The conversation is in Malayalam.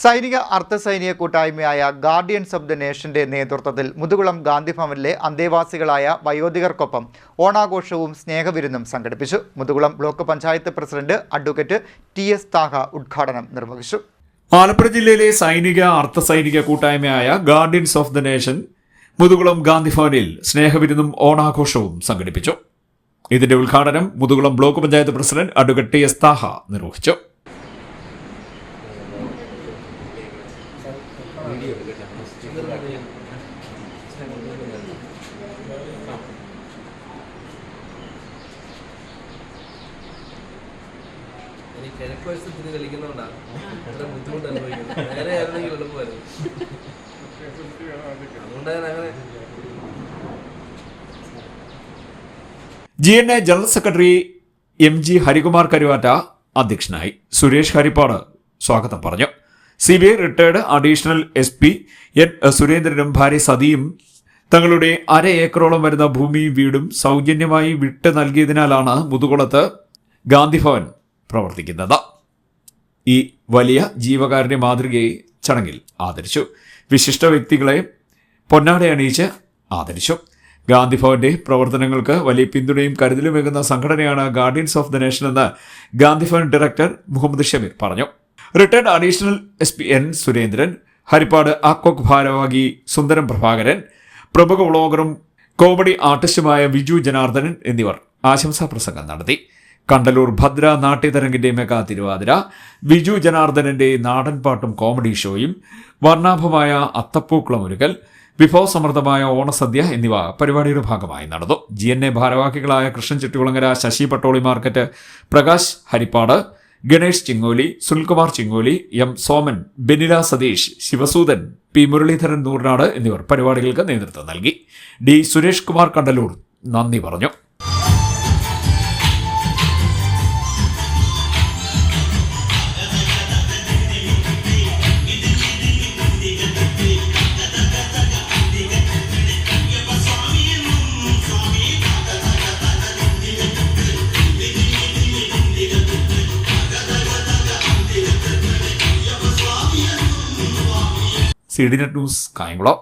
സൈനിക അർദ്ധസൈനിക കൂട്ടായ്മയായ ഗാർഡിയൻസ് ഓഫ് ദ നേഷന്റെ നേതൃത്വത്തിൽ മുതുകുളം ഗാന്ധി ഭവനിലെ അന്തേവാസികളായ വയോധികർക്കൊപ്പം ഓണാഘോഷവും സ്നേഹവിരുന്നും സംഘടിപ്പിച്ചു. Muthukulam block panchayat president advocate TS Thaha ഉദ്ഘാടനം നിർവഹിച്ചു. ആലപ്പുഴ ജില്ലയിലെ സൈനിക അർദ്ധസൈനിക കൂട്ടായ്മയായ guardians of the nation Muthukulam Gandhi ഭവനിൽ സ്നേഹവിരുന്നും ഓണാഘോഷവും സംഘടിപ്പിച്ചു. ഇതിന്റെ ഉദ്ഘാടനം Muthukulam block panchayat president advocate TS Thaha നിർവഹിച്ചു. കളിക്കുന്നോണ്ടാണ് ബുദ്ധിമുട്ട് അനുഭവിക്കുന്നത്. നേരെ ആയിരുന്നെങ്കിൽ എളുപ്പമായിരുന്നു. അതുകൊണ്ടാണ് അങ്ങനെ GNA general secretary MG Harikumar Karuvatta അധ്യക്ഷനായി. സുരേഷ് ഹരിപ്പാട് സ്വാഗതം പറഞ്ഞു. CBI retired additional SP N സുരേന്ദ്രനും ഭാര്യ സതിയും തങ്ങളുടെ 1/2 ഏക്കറോളം വരുന്ന ഭൂമിയും വീടും സൗജന്യമായി വിട്ടു നൽകിയതിനാലാണ് മുതുകുളത്ത് ഗാന്ധി ഭവൻ പ്രവർത്തിക്കുന്നത്. ഈ വലിയ ജീവകാരുണ്യ മാതൃകയെ ചടങ്ങിൽ ആദരിച്ചു. വിശിഷ്ട വ്യക്തികളെ പൊന്നാട അണിയിച്ച് ആദരിച്ചു. ഗാന്ധി ഭവന്റെ പ്രവർത്തനങ്ങൾക്ക് വലിയ പിന്തുണയും കരുതലുമേകുന്ന സംഘടനയാണ് ഗാർഡിയൻസ് ഓഫ് ദ നേഷൻ എന്ന് ഗാന്ധി ഭവൻ ഡയറക്ടർ മുഹമ്മദ് ഷമീർ പറഞ്ഞു. Retired additional SP N Surendran, Harippad ആക്കോക്ക് ഭാരവാഹി സുന്ദരം പ്രഭാകരൻ, പ്രമുഖ വ്ളോഗറും കോമഡി ആർട്ടിസ്റ്റുമായ വിജു ജനാർദ്ദനൻ എന്നിവർ ആശംസാ പ്രസംഗം നടത്തി. കണ്ടലൂർ ഭദ്ര നാട്യതരംഗിന്റെ മെഗാ തിരുവാതിര, വിജു ജനാർദ്ദനന്റെ നാടൻപാട്ടും കോമഡി ഷോയും, വർണ്ണാഭമായ അത്തപ്പൂക്കുളമൊരുക്കൽ, വിഭവസമൃദ്ധമായ ഓണസദ്യ എന്നിവ പരിപാടിയുടെ ഭാഗമായി നടന്നു. GNA ഭാരവാഹികളായ Krishnan Chettikulangara, Sasi Pattoli market, Prakash Harippad, Ganesh Chingoli, Sunilkumar Chingoli, M Soman, Benila Satheesh, Sivasoodan, P Muraleedharan Noornad എന്നിവർ പരിപാടികൾക്ക് നേതൃത്വം നൽകി. D സുരേഷ് കുമാർ കണ്ടലൂർ നന്ദി പറഞ്ഞു. CDNet news Kayamkulam.